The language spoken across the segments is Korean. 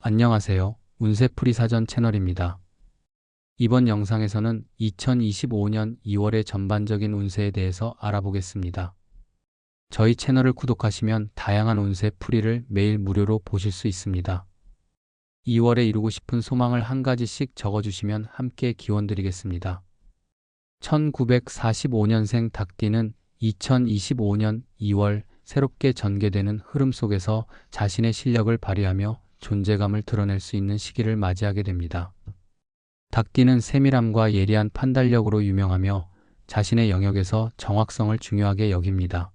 안녕하세요. 운세풀이 사전 채널입니다. 이번 영상에서는 2025년 2월의 전반적인 운세에 대해서 알아보겠습니다. 저희 채널을 구독하시면 다양한 운세 풀이를 매일 무료로 보실 수 있습니다. 2월에 이루고 싶은 소망을 한 가지씩 적어주시면 함께 기원 드리겠습니다. 1945년생 닭띠는 2025년 2월 새롭게 전개되는 흐름 속에서 자신의 실력을 발휘하며 존재감을 드러낼 수 있는 시기를 맞이하게 됩니다. 닭띠는 세밀함과 예리한 판단력으로 유명하며 자신의 영역에서 정확성을 중요하게 여깁니다.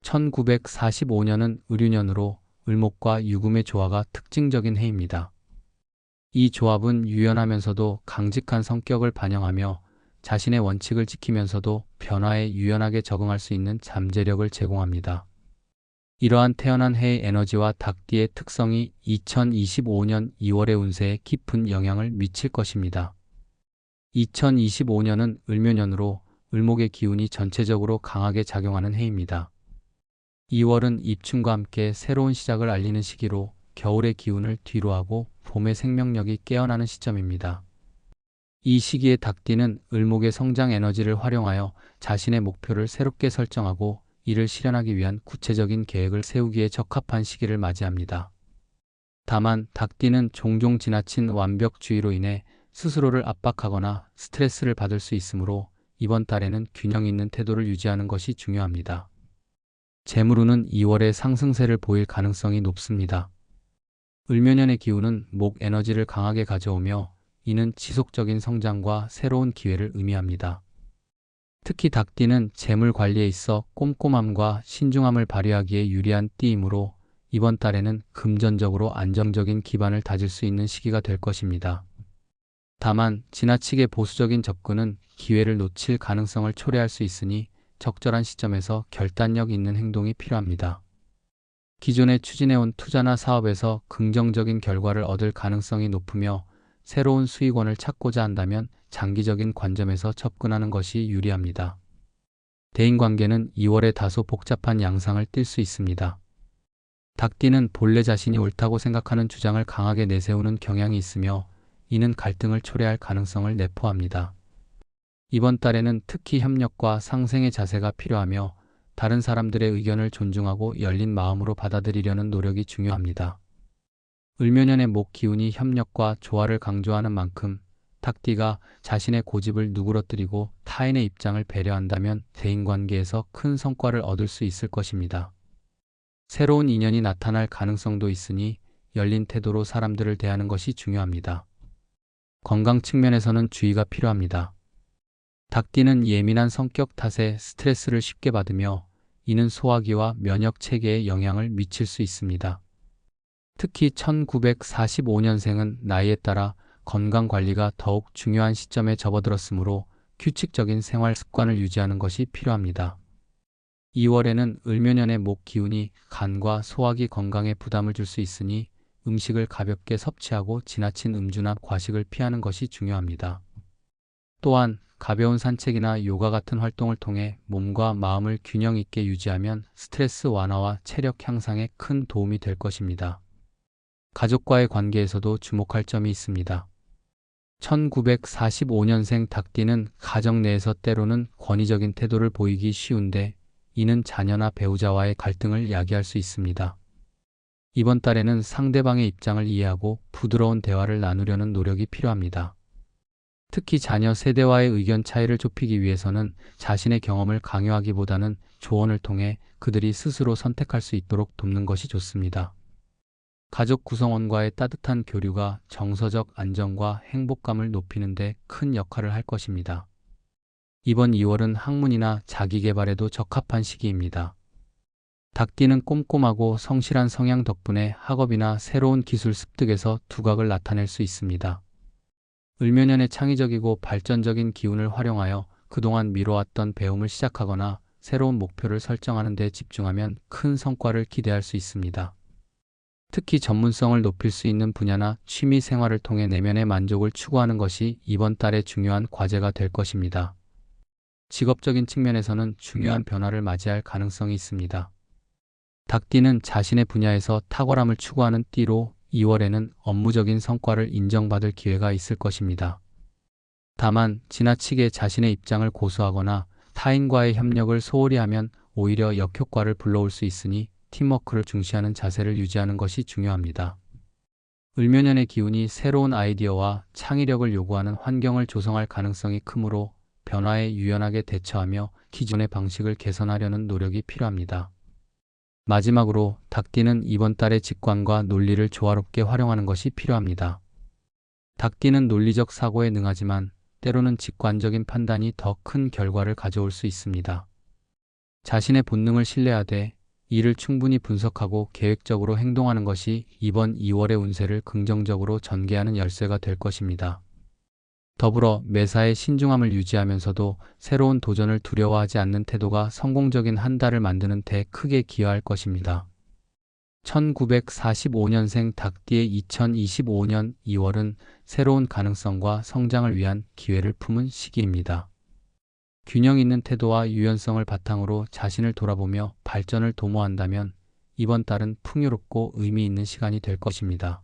1945년은 을유년으로 을목과 유금의 조화가 특징적인 해입니다. 이 조합은 유연하면서도 강직한 성격을 반영하며 자신의 원칙을 지키면서도 변화에 유연하게 적응할 수 있는 잠재력을 제공합니다. 이러한 태어난 해의 에너지와 닭띠의 특성이 2025년 2월의 운세에 깊은 영향을 미칠 것입니다. 2025년은 을묘년으로 을목의 기운이 전체적으로 강하게 작용하는 해입니다. 2월은 입춘과 함께 새로운 시작을 알리는 시기로 겨울의 기운을 뒤로하고 봄의 생명력이 깨어나는 시점입니다. 이 시기에 닭띠는 을목의 성장 에너지를 활용하여 자신의 목표를 새롭게 설정하고 이를 실현하기 위한 구체적인 계획을 세우기에 적합한 시기를 맞이합니다. 다만 닭띠는 종종 지나친 완벽주의로 인해 스스로를 압박하거나 스트레스를 받을 수 있으므로 이번 달에는 균형 있는 태도를 유지하는 것이 중요합니다. 재물운은 2월에 상승세를 보일 가능성이 높습니다. 을묘년의 기운은 목 에너지를 강하게 가져오며 이는 지속적인 성장과 새로운 기회를 의미합니다. 특히 닭띠는 재물 관리에 있어 꼼꼼함과 신중함을 발휘하기에 유리한 띠이므로 이번 달에는 금전적으로 안정적인 기반을 다질 수 있는 시기가 될 것입니다. 다만 지나치게 보수적인 접근은 기회를 놓칠 가능성을 초래할 수 있으니 적절한 시점에서 결단력 있는 행동이 필요합니다. 기존에 추진해온 투자나 사업에서 긍정적인 결과를 얻을 가능성이 높으며 새로운 수익원을 찾고자 한다면 장기적인 관점에서 접근하는 것이 유리합니다. 대인관계는 2월에 다소 복잡한 양상을 띌 수 있습니다. 닭띠는 본래 자신이 옳다고 생각하는 주장을 강하게 내세우는 경향이 있으며 이는 갈등을 초래할 가능성을 내포합니다. 이번 달에는 특히 협력과 상생의 자세가 필요하며 다른 사람들의 의견을 존중하고 열린 마음으로 받아들이려는 노력이 중요합니다. 을묘년의 목 기운이 협력과 조화를 강조하는 만큼 닭띠가 자신의 고집을 누그러뜨리고 타인의 입장을 배려한다면 대인관계에서 큰 성과를 얻을 수 있을 것입니다. 새로운 인연이 나타날 가능성도 있으니 열린 태도로 사람들을 대하는 것이 중요합니다. 건강 측면에서는 주의가 필요합니다. 닭띠는 예민한 성격 탓에 스트레스를 쉽게 받으며 이는 소화기와 면역 체계에 영향을 미칠 수 있습니다. 특히 1945년생은 나이에 따라 건강관리가 더욱 중요한 시점에 접어들었으므로 규칙적인 생활 습관을 유지하는 것이 필요합니다. 2월에는 을묘년의 목 기운이 간과 소화기 건강에 부담을 줄 수 있으니 음식을 가볍게 섭취하고 지나친 음주나 과식을 피하는 것이 중요합니다. 또한 가벼운 산책이나 요가 같은 활동을 통해 몸과 마음을 균형 있게 유지하면 스트레스 완화와 체력 향상에 큰 도움이 될 것입니다. 가족과의 관계에서도 주목할 점이 있습니다. 1945년생 닭띠는 가정 내에서 때로는 권위적인 태도를 보이기 쉬운데 이는 자녀나 배우자와의 갈등을 야기할 수 있습니다. 이번 달에는 상대방의 입장을 이해하고 부드러운 대화를 나누려는 노력이 필요합니다. 특히 자녀 세대와의 의견 차이를 좁히기 위해서는 자신의 경험을 강요하기보다는 조언을 통해 그들이 스스로 선택할 수 있도록 돕는 것이 좋습니다. 가족 구성원과의 따뜻한 교류가 정서적 안정과 행복감을 높이는 데 큰 역할을 할 것입니다. 이번 2월은 학문이나 자기계발에도 적합한 시기입니다. 닭띠는 꼼꼼하고 성실한 성향 덕분에 학업이나 새로운 기술 습득에서 두각을 나타낼 수 있습니다. 을묘년의 창의적이고 발전적인 기운을 활용하여 그동안 미뤄왔던 배움을 시작하거나 새로운 목표를 설정하는 데 집중하면 큰 성과를 기대할 수 있습니다. 특히 전문성을 높일 수 있는 분야나 취미 생활을 통해 내면의 만족을 추구하는 것이 이번 달의 중요한 과제가 될 것입니다. 직업적인 측면에서는 중요한 변화를 맞이할 가능성이 있습니다. 닭띠는 자신의 분야에서 탁월함을 추구하는 띠로 2월에는 업무적인 성과를 인정받을 기회가 있을 것입니다. 다만 지나치게 자신의 입장을 고수하거나 타인과의 협력을 소홀히 하면 오히려 역효과를 불러올 수 있으니 팀워크를 중시하는 자세를 유지하는 것이 중요합니다. 을묘년의 기운이 새로운 아이디어와 창의력을 요구하는 환경을 조성할 가능성이 크므로 변화에 유연하게 대처하며 기존의 방식을 개선하려는 노력이 필요합니다. 마지막으로 닭띠는 이번 달의 직관과 논리를 조화롭게 활용하는 것이 필요합니다. 닭띠는 논리적 사고에 능하지만 때로는 직관적인 판단이 더 큰 결과를 가져올 수 있습니다. 자신의 본능을 신뢰하되 이를 충분히 분석하고 계획적으로 행동하는 것이 이번 2월의 운세를 긍정적으로 전개하는 열쇠가 될 것입니다. 더불어 매사에 신중함을 유지하면서도 새로운 도전을 두려워하지 않는 태도가 성공적인 한 달을 만드는 데 크게 기여할 것입니다. 1945년생 닭띠의 2025년 2월은 새로운 가능성과 성장을 위한 기회를 품은 시기입니다. 균형 있는 태도와 유연성을 바탕으로 자신을 돌아보며 발전을 도모한다면 이번 달은 풍요롭고 의미 있는 시간이 될 것입니다.